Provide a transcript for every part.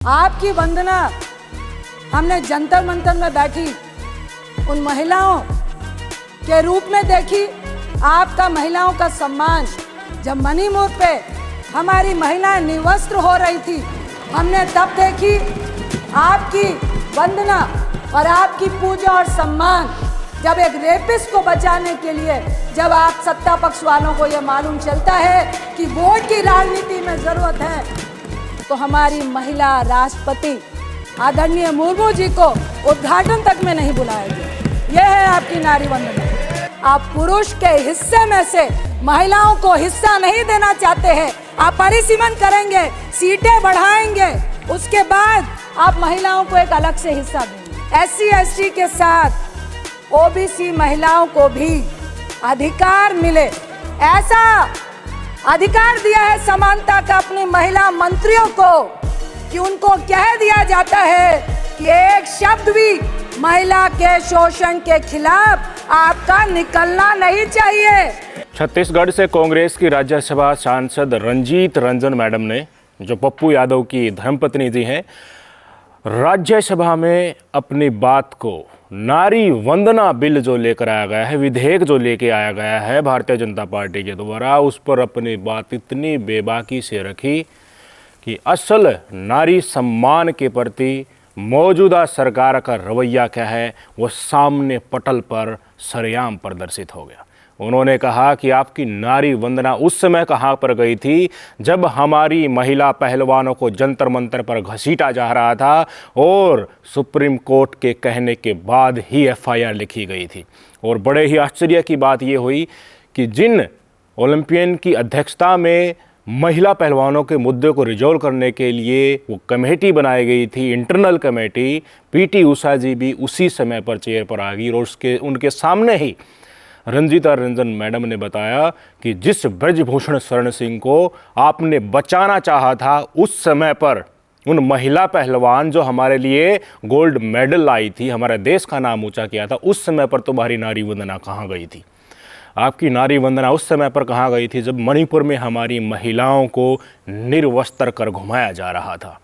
आपकी वंदना हमने जंतर मंतर में बैठी उन महिलाओं के रूप में देखी। आपका महिलाओं का सम्मान जब मणिपुर पे हमारी महिलाएं निवस्त्र हो रही थी, हमने तब देखी आपकी वंदना और आपकी पूजा और सम्मान। जब एक रेपिस्ट को बचाने के लिए जब आप सत्ता पक्ष वालों को यह मालूम चलता है कि वोट की राजनीति में जरूरत है, तो हमारी महिला राष्ट्रपति आदरणीय मुर्मू जी को उद्घाटन तक में नहीं बुलाया गया। यह है आपकी नारी वंदना। आप पुरुष के हिस्से में से महिलाओं को हिस्सा नहीं देना चाहते हैं। आप परिसीमन करेंगे, सीटें बढ़ाएंगे, उसके बाद आप महिलाओं को एक अलग से हिस्सा देंगे। SC ST के साथ OBC महिलाओं को भी अधिकार मिले, ऐसा अधिकार दिया है समानता का अपनी महिला मंत्रियों को कि उनको कह दिया जाता है कि एक शब्द भी महिला के शोषण के खिलाफ आपका निकलना नहीं चाहिए। छत्तीसगढ़ से कांग्रेस की राज्यसभा सांसद रंजीत रंजन मैडम ने, जो पप्पू यादव की धर्मपत्नी जी हैं, राज्यसभा में अपनी बात को नारी वंदना बिल जो लेकर आया गया है, विधेयक जो लेके आया गया है भारतीय जनता पार्टी के द्वारा, उस पर अपनी बात इतनी बेबाकी से रखी कि असल नारी सम्मान के प्रति मौजूदा सरकार का रवैया क्या है वो सामने पटल पर सरेआम प्रदर्शित हो गया। उन्होंने कहा कि आपकी नारी वंदना उस समय कहाँ पर गई थी जब हमारी महिला पहलवानों को जंतर मंतर पर घसीटा जा रहा था और सुप्रीम कोर्ट के कहने के बाद ही FIR लिखी गई थी। और बड़े ही आश्चर्य की बात ये हुई कि जिन ओलंपियन की अध्यक्षता में महिला पहलवानों के मुद्दे को रिजॉल्व करने के लिए वो कमेटी बनाई गई थी, इंटरनल कमेटी, PT उषा जी भी उसी समय पर चेयर पर आ गई और उनके सामने ही रंजीता रंजन मैडम ने बताया कि जिस ब्रजभूषण शरण सिंह को आपने बचाना चाहा था, उस समय पर उन महिला पहलवान जो हमारे लिए गोल्ड मेडल लाई थी, हमारे देश का नाम ऊंचा किया था, उस समय पर तुम्हारी नारी वंदना कहाँ गई थी? आपकी नारी वंदना उस समय पर कहाँ गई थी जब मणिपुर में हमारी महिलाओं को निर्वस्त्र कर घुमाया जा रहा था?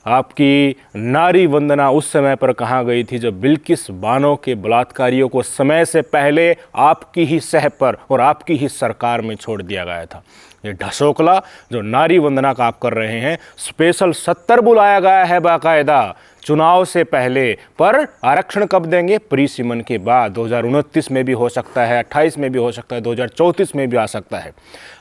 आपकी नारी वंदना उस समय पर कहाँ गई थी जब बिल्किस बानो के बलात्कारियों को समय से पहले आपकी ही सह पर और आपकी ही सरकार में छोड़ दिया गया था? ये ढसोकला जो नारी वंदना का आप कर रहे हैं, स्पेशल 70 बुलाया गया है बाकायदा चुनाव से पहले, पर आरक्षण कब देंगे? परिसीमन के बाद। 2029 में भी हो सकता है, 28 में भी हो सकता है, 2034 में भी आ सकता है।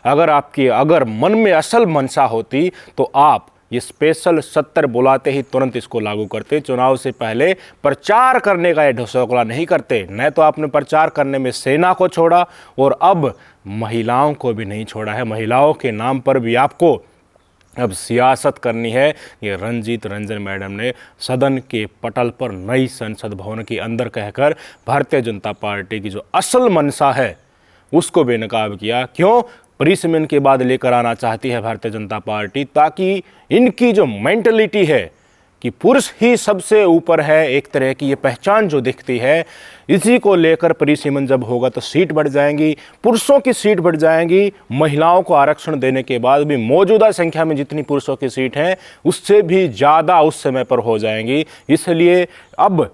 अगर मन में असल मंशा होती तो आप ये स्पेशल 70 बुलाते ही तुरंत इसको लागू करते, चुनाव से पहले प्रचार करने का ये ढसोकला नहीं करते। न तो आपने प्रचार करने में सेना को छोड़ा और अब महिलाओं को भी नहीं छोड़ा है। महिलाओं के नाम पर भी आपको अब सियासत करनी है। ये रंजीत रंजन मैडम ने सदन के पटल पर नई संसद भवन के अंदर कहकर भारतीय जनता पार्टी की जो असल मंशा है उसको बेनकाब किया। क्यों? परिसीमन के बाद लेकर आना चाहती है भारतीय जनता पार्टी, ताकि इनकी जो मेंटलिटी है कि पुरुष ही सबसे ऊपर है, एक तरह की ये पहचान जो दिखती है, इसी को लेकर परिसीमन जब होगा तो सीट बढ़ जाएंगी, पुरुषों की सीट बढ़ जाएंगी। महिलाओं को आरक्षण देने के बाद भी मौजूदा संख्या में जितनी पुरुषों की सीट हैं उससे भी ज़्यादा उस समय पर हो जाएंगी। इसलिए अब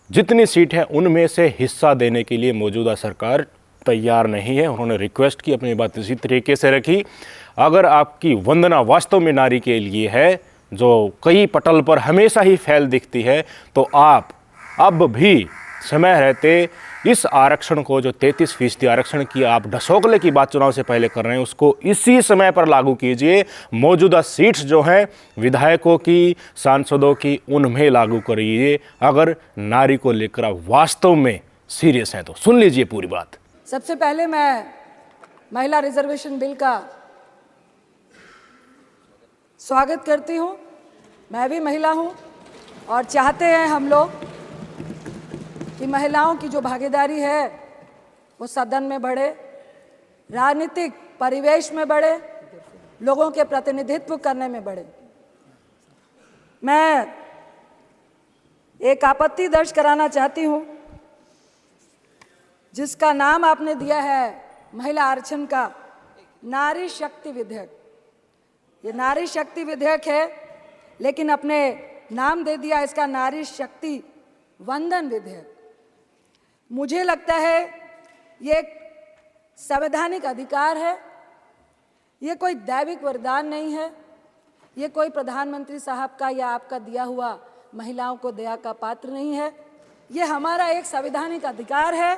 जितनी सीट हैं उनमें से हिस्सा देने के लिए मौजूदा सरकार तैयार नहीं है। उन्होंने रिक्वेस्ट की, अपनी बात इसी तरीके से रखी। अगर आपकी वंदना वास्तव में नारी के लिए है, जो कई पटल पर हमेशा ही फैल दिखती है, तो आप अब भी समय रहते इस आरक्षण को, जो 33% आरक्षण की आप ढसोकले की बात चुनाव से पहले कर रहे हैं, उसको इसी समय पर लागू कीजिए। मौजूदा सीट्स जो हैं विधायकों की, सांसदों की, उनमें लागू करिए अगर नारी को लेकर आप वास्तव में सीरियस हैं तो। सुन लीजिए पूरी बात। सबसे पहले मैं महिला रिजर्वेशन बिल का स्वागत करती हूँ। मैं भी महिला हूँ और चाहते हैं हम लोग कि महिलाओं की जो भागीदारी है वो सदन में बढ़े, राजनीतिक परिवेश में बढ़े, लोगों के प्रतिनिधित्व करने में बढ़े। मैं एक आपत्ति दर्ज कराना चाहती हूँ जिसका नाम आपने दिया है महिला आरक्षण का, नारी शक्ति विधेयक। ये नारी शक्ति विधेयक है, लेकिन अपने नाम दे दिया इसका नारी शक्ति वंदन विधेयक। मुझे लगता है ये एक संवैधानिक अधिकार है, ये कोई दैविक वरदान नहीं है, ये कोई प्रधानमंत्री साहब का या आपका दिया हुआ महिलाओं को दया का पात्र नहीं है, ये हमारा एक संवैधानिक अधिकार है।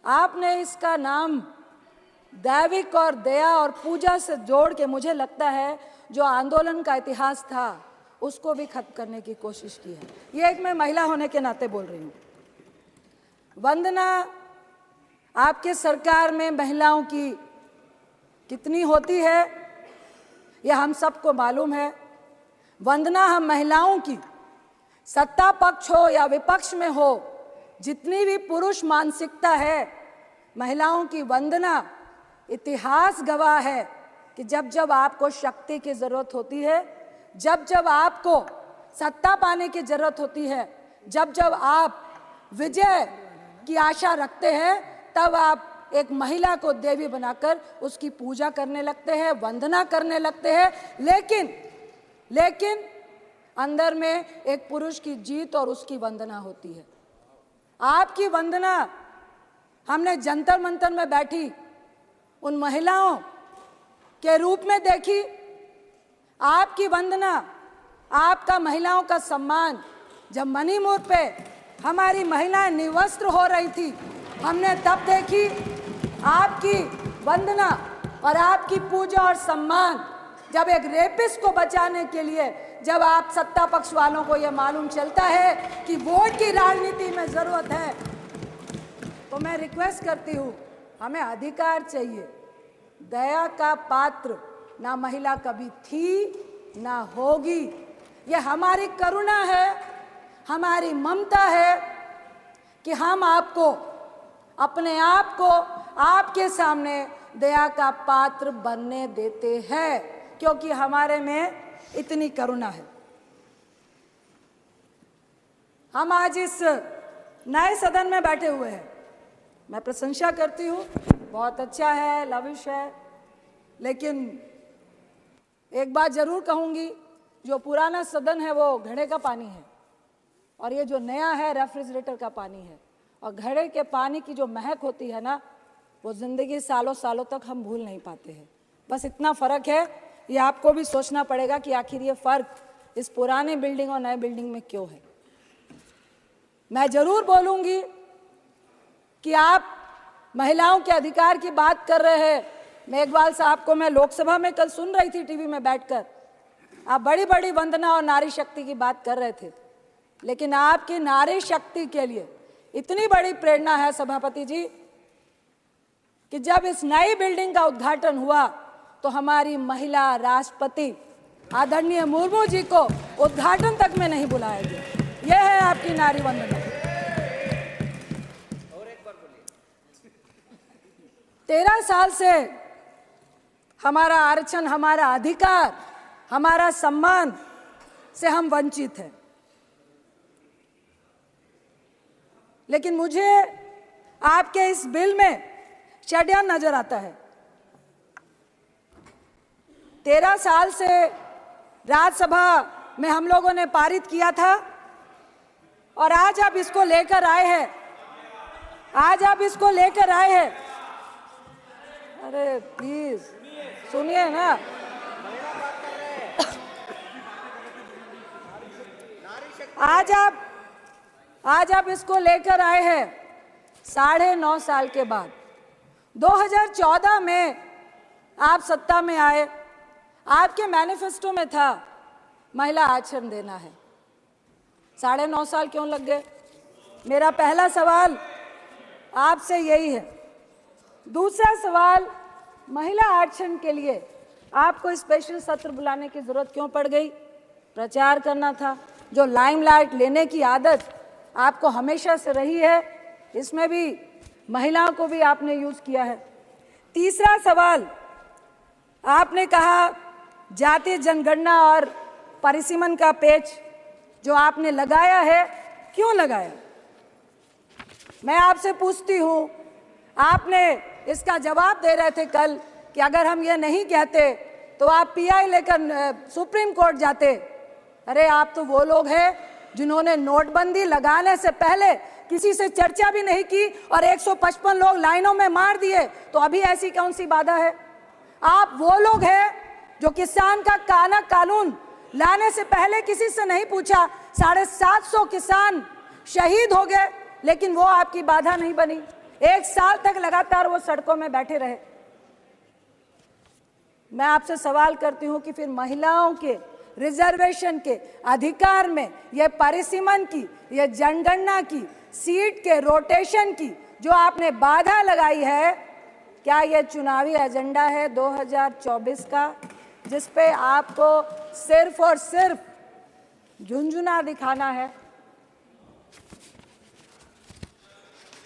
आपने इसका नाम दैविक और दया और पूजा से जोड़ के मुझे लगता है जो आंदोलन का इतिहास था उसको भी खत्म करने की कोशिश की है। ये एक मैं महिला होने के नाते बोल रही हूँ। वंदना आपके सरकार में महिलाओं की कितनी होती है यह हम सबको मालूम है। वंदना हम महिलाओं की सत्ता पक्ष हो या विपक्ष में हो, जितनी भी पुरुष मानसिकता है, महिलाओं की वंदना इतिहास गवाह है कि जब जब आपको शक्ति की जरूरत होती है, जब जब आपको सत्ता पाने की जरूरत होती है, जब जब आप विजय की आशा रखते हैं, तब आप एक महिला को देवी बनाकर उसकी पूजा करने लगते हैं, वंदना करने लगते हैं। लेकिन अंदर में एक पुरुष की जीत और उसकी वंदना होती है। आपकी वंदना हमने जंतर मंतर में बैठी उन महिलाओं के रूप में देखी। आपकी वंदना, आपका महिलाओं का सम्मान जब मणिपुर पे हमारी महिलाएं निवस्त्र हो रही थी, हमने तब देखी। आपकी वंदना और आपकी पूजा और सम्मान जब एक रेपिस्ट को बचाने के लिए, जब आप सत्ता पक्ष वालों को यह मालूम चलता है कि वोट की राजनीति में जरूरत है, तो मैं रिक्वेस्ट करती हूँ, हमें अधिकार चाहिए। दया का पात्र ना महिला कभी थी ना होगी। ये हमारी करुणा है, हमारी ममता है कि हम आपको, अपने आप को आपके सामने दया का पात्र बनने देते हैं, क्योंकि हमारे में इतनी करुणा है। हम आज इस नए सदन में बैठे हुए हैं, मैं प्रशंसा करती हूँ, बहुत अच्छा है, लविश है। लेकिन एक बात जरूर कहूँगी, जो पुराना सदन है वो घड़े का पानी है और ये जो नया है रेफ्रिजरेटर का पानी है। और घड़े के पानी की जो महक होती है ना, वो जिंदगी सालों सालों तक हम भूल नहीं पाते हैं। बस इतना फ़र्क है, ये आपको भी सोचना पड़ेगा कि आखिर ये फ़र्क इस पुराने बिल्डिंग और नए बिल्डिंग में क्यों है। मैं ज़रूर बोलूँगी कि आप महिलाओं के अधिकार की बात कर रहे हैं। मेघवाल साहब को मैं लोकसभा में कल सुन रही थी टीवी में बैठकर, आप बड़ी बड़ी वंदना और नारी शक्ति की बात कर रहे थे, लेकिन आपकी नारी शक्ति के लिए इतनी बड़ी प्रेरणा है सभापति जी कि जब इस नई बिल्डिंग का उद्घाटन हुआ तो हमारी महिला राष्ट्रपति आदरणीय मुर्मू जी को उद्घाटन तक में नहीं बुलाया गया। यह है आपकी नारी वंदना। 13 साल से हमारा आरक्षण, हमारा अधिकार, हमारा सम्मान से हम वंचित हैं। लेकिन मुझे आपके इस बिल में षड्यंत्र नजर आता है। 13 साल से राज्यसभा में हम लोगों ने पारित किया था और आज आप इसको लेकर आए हैं, अरे प्लीज सुनिए ना। आज आप इसको लेकर आए हैं 9.5 साल के बाद। 2014 में आप सत्ता में आए, आपके मैनिफेस्टो में था महिला आरक्षण देना है। 9.5 साल क्यों लग गए? मेरा पहला सवाल आपसे यही है। दूसरा सवाल, महिला आरक्षण के लिए आपको स्पेशल सत्र बुलाने की जरूरत क्यों पड़ गई? प्रचार करना था। जो लाइमलाइट लेने की आदत आपको हमेशा से रही है, इसमें भी महिलाओं को भी आपने यूज किया है। तीसरा सवाल, आपने कहा जातीय जनगणना और परिसीमन का पेच जो आपने लगाया है, क्यों लगाया? मैं आपसे पूछती हूँ, आपने इसका जवाब दे रहे थे कल कि अगर हम ये नहीं कहते तो आप पीआई लेकर सुप्रीम कोर्ट जाते, अरे आप तो वो लोग हैं जिन्होंने नोटबंदी लगाने से पहले किसी से चर्चा भी नहीं की और 155 लोग लाइनों में मार दिए, तो अभी ऐसी कौन सी बाधा है? आप वो लोग हैं जो किसान का कानून लाने से पहले किसी से नहीं पूछा, 750 किसान शहीद हो गए, लेकिन वो आपकी बाधा नहीं बनी। 1 साल तक लगातार वो सड़कों में बैठे रहे। मैं आपसे सवाल करती हूं कि फिर महिलाओं के रिजर्वेशन के अधिकार में, ये परिसीमन की, ये जनगणना की, सीट के रोटेशन की जो आपने बाधा लगाई है, क्या ये चुनावी एजेंडा है 2024 का, जिस पे आपको सिर्फ और सिर्फ झुंझुना दिखाना है?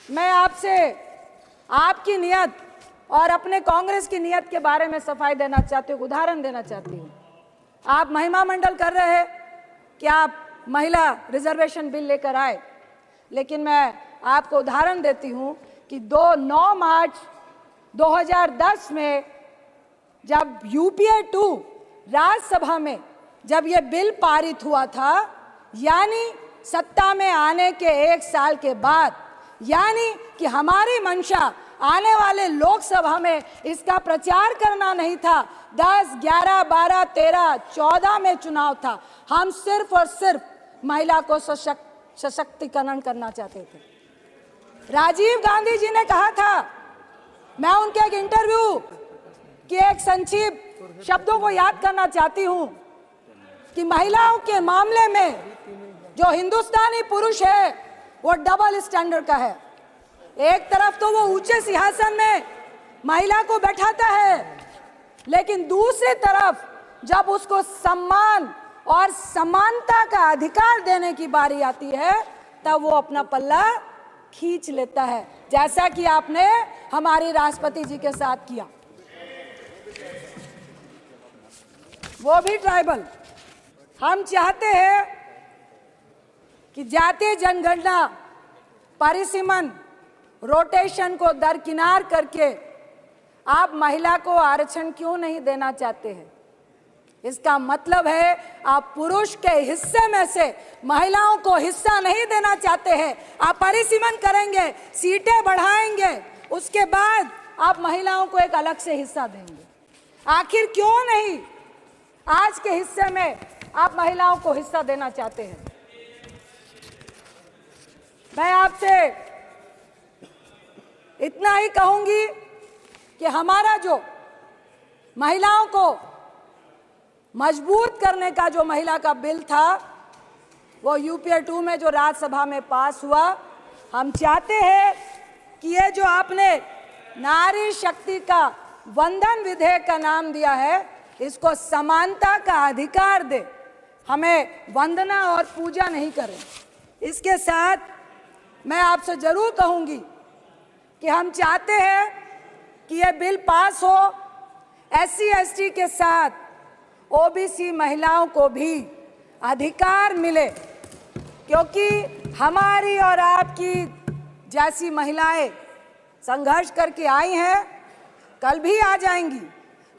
मैं आपसे आपकी नियत और अपने कांग्रेस की नियत के बारे में सफाई देना चाहती हूँ, उदाहरण देना चाहती हूँ। आप महिमा मंडल कर रहे हैं कि आप महिला रिजर्वेशन बिल लेकर आए, लेकिन मैं आपको उदाहरण देती हूँ कि 9 मार्च 2010 में जब यूपीए 2 राज्यसभा में जब ये बिल पारित हुआ था, यानी सत्ता में आने के 1 साल के बाद, यानी कि हमारी मंशा आने वाले लोकसभा में इसका प्रचार करना नहीं था। 10, 11, 12, 13, 14 में चुनाव था। हम सिर्फ और सिर्फ महिला को सशक्तिकरण करना चाहते थे। राजीव गांधी जी ने कहा था, मैं उनके एक इंटरव्यू की एक संक्षिप्त शब्दों को याद करना चाहती हूं कि महिलाओं के मामले में जो हिंदुस्तानी पुरुष है वो डबल स्टैंडर्ड का है। एक तरफ तो वो ऊंचे सिंहासन में महिला को बैठाता है, लेकिन दूसरी तरफ जब उसको सम्मान और समानता का अधिकार देने की बारी आती है, तब वो अपना पल्ला खींच लेता है, जैसा कि आपने हमारी राष्ट्रपति जी के साथ किया, वो भी ट्राइबल। हम चाहते हैं कि जातीय जनगणना, परिसीमन, रोटेशन को दरकिनार करके आप महिला को आरक्षण क्यों नहीं देना चाहते हैं? इसका मतलब है आप पुरुष के हिस्से में से महिलाओं को हिस्सा नहीं देना चाहते हैं। आप परिसीमन करेंगे, सीटें बढ़ाएंगे, उसके बाद आप महिलाओं को एक अलग से हिस्सा देंगे। आखिर क्यों नहीं आज के हिस्से में आप महिलाओं को हिस्सा देना चाहते हैं? मैं आपसे इतना ही कहूंगी कि हमारा जो महिलाओं को मजबूत करने का जो महिला का बिल था, वो यूपीए 2 में जो राज्यसभा में पास हुआ, हम चाहते हैं कि ये जो आपने नारी शक्ति का वंदन विधेयक का नाम दिया है, इसको समानता का अधिकार दे, हमें वंदना और पूजा नहीं करें। इसके साथ मैं आपसे जरूर कहूंगी कि हम चाहते हैं कि ये बिल पास हो, SC ST के साथ OBC महिलाओं को भी अधिकार मिले, क्योंकि हमारी और आपकी जैसी महिलाएं संघर्ष करके आई हैं, कल भी आ जाएंगी।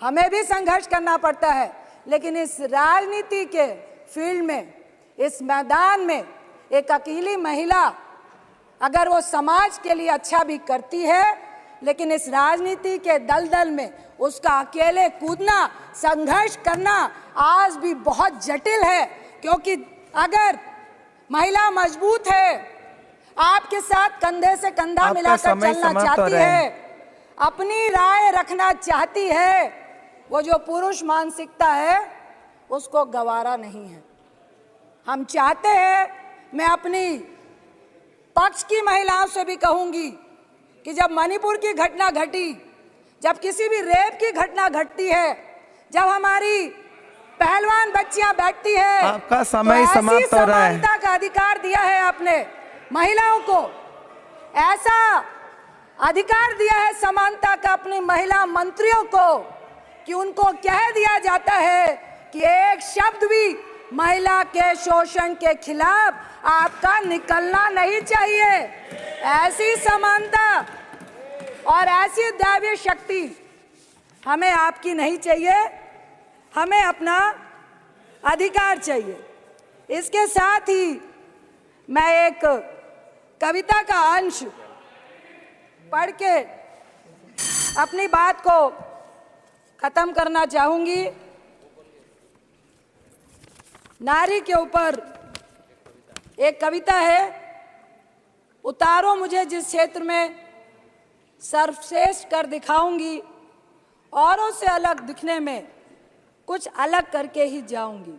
हमें भी संघर्ष करना पड़ता है, लेकिन इस राजनीति के फील्ड में, इस मैदान में एक अकेली महिला अगर वो समाज के लिए अच्छा भी करती है, लेकिन इस राजनीति के दलदल में उसका अकेले कूदना, संघर्ष करना आज भी बहुत जटिल है। क्योंकि अगर महिला मजबूत है, आपके साथ कंधे से कंधा मिलाकर चलना चाहती है, अपनी राय रखना चाहती है, वो जो पुरुष मानसिकता है उसको गवारा नहीं है। हम चाहते हैं, मैं अपनी पक्ष की महिलाओं से भी कहूंगी कि जब मणिपुर की घटना घटी, जब किसी भी रेप की घटना घटती है, जब हमारी पहलवान बच्चियां बैठती है, आपका समय तो समाप्त हो रहा है। समानता का अधिकार दिया है आपने महिलाओं को, ऐसा अधिकार दिया है समानता का अपनी महिला मंत्रियों को कि उनको कह दिया जाता है कि एक शब्द भी महिला के शोषण के खिलाफ आपका निकलना नहीं चाहिए। ऐसी समानता और ऐसी दैवीय शक्ति हमें आपकी नहीं चाहिए, हमें अपना अधिकार चाहिए। इसके साथ ही मैं एक कविता का अंश पढ़ के अपनी बात को खत्म करना चाहूंगी। नारी के ऊपर एक कविता है। उतारो मुझे जिस क्षेत्र में सर्वश्रेष्ठ कर दिखाऊंगी, औरों से अलग दिखने में कुछ अलग करके ही जाऊंगी।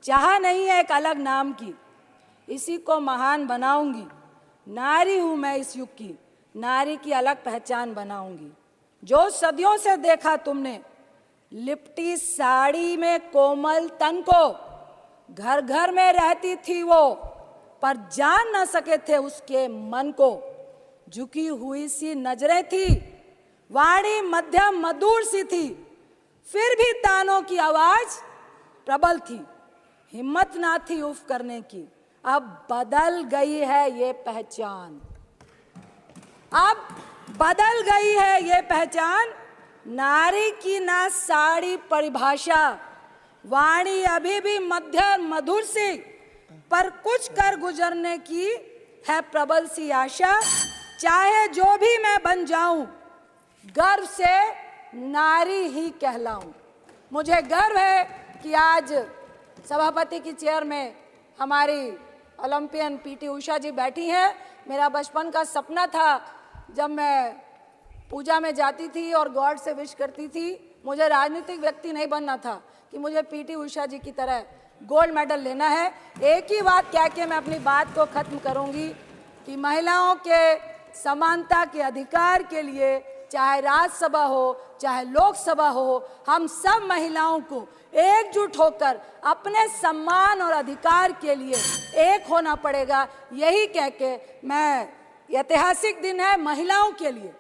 चाह नहीं है एक अलग नाम की, इसी को महान बनाऊंगी। नारी हूं मैं इस युग की, नारी की अलग पहचान बनाऊंगी। जो सदियों से देखा तुमने लिपटी साड़ी में कोमल तन को, घर घर में रहती थी वो, पर जान न सके थे उसके मन को। झुकी हुई सी नजरें थी, वाणी मध्यम मधुर सी थी, फिर भी तानों की आवाज प्रबल थी। हिम्मत ना थी उफ करने की, अब बदल गई है ये पहचान। अब बदल गई है ये पहचान। नारी की ना साड़ी परिभाषा, वाणी अभी भी मध्यम मधुर सी, पर कुछ कर गुजरने की है प्रबल सी आशा। चाहे जो भी मैं बन जाऊं, गर्व से नारी ही कहलाऊं। मुझे गर्व है कि आज सभापति की चेयर में हमारी ओलंपियन पीटी उषा जी बैठी हैं। मेरा बचपन का सपना था, जब मैं पूजा में जाती थी और गॉड से विश करती थी, मुझे राजनीतिक व्यक्ति नहीं बनना था कि मुझे पीटी उषा जी की तरह गोल्ड मेडल लेना है। एक ही बात कह के मैं अपनी बात को खत्म करूंगी कि महिलाओं के समानता के अधिकार के लिए, चाहे राज्यसभा हो चाहे लोकसभा हो, हम सब महिलाओं को एकजुट होकर अपने सम्मान और अधिकार के लिए एक होना पड़ेगा। यही कह के मैं, ऐतिहासिक दिन है महिलाओं के लिए,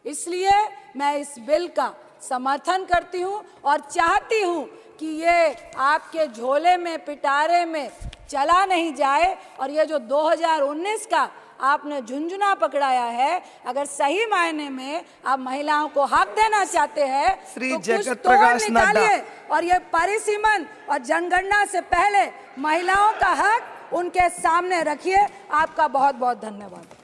इसलिए मैं इस बिल का समर्थन करती हूं और चाहती हूं कि ये आपके झोले में पिटारे में चला नहीं जाए। और ये जो 2019 का आपने झुंझुना पकड़ाया है, अगर सही मायने में आप महिलाओं को हक देना चाहते हैं तो कुछ तोड़ निकालिए और ये परिसीमन और जनगणना से पहले महिलाओं का हक उनके सामने रखिए। आपका बहुत बहुत धन्यवाद।